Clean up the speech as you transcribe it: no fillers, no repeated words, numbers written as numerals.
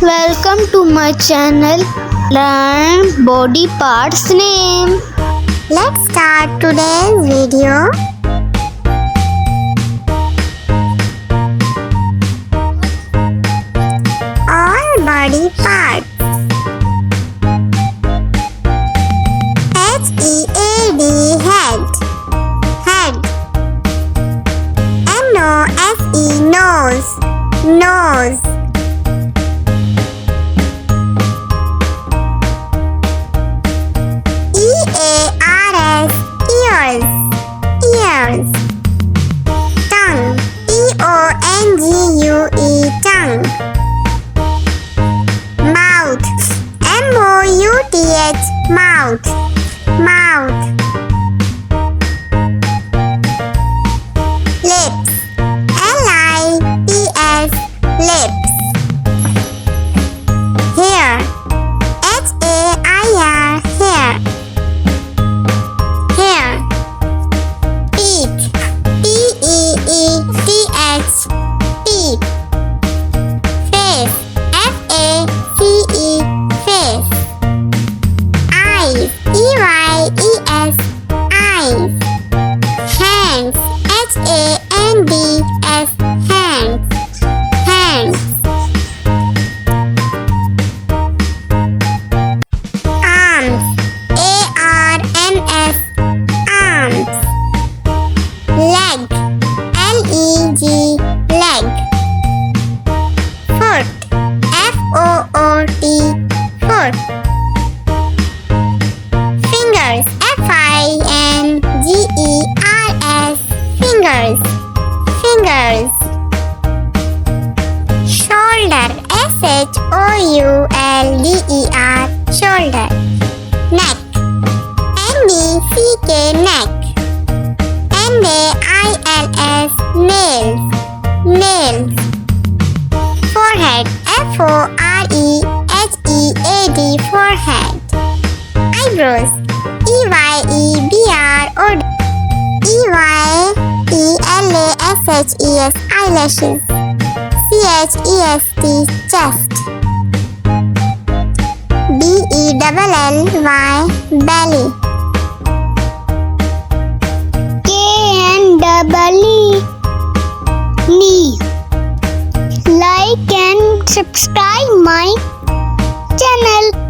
Welcome to my channel. Learn body parts name. Let's start today's video. All body parts. Head, head. Head. Nose, nose. Nose. Ears, ears, ears. Tongue, tongue. Tongue. Mouth, mouth, mouth. Mouth. Lips, lips, lips. Hair, hair, hair. Hair. Teeth, teeth, teeth. Face, face. Eyes, eyes. Hands, hands, hands. Hands. Arms, arms. Arms. Leg, leg. Foot, foot. Foot. Fingers, fingers. Fingers. Fingers. Shoulder, shoulder. Shoulder. Neck, neck. Nails, nails. Nails. Forehead, forehead. Forehead. Eyebrows, eyelashes. Eyelashes. Chest. Belly. Knee. Like and subscribe my channel.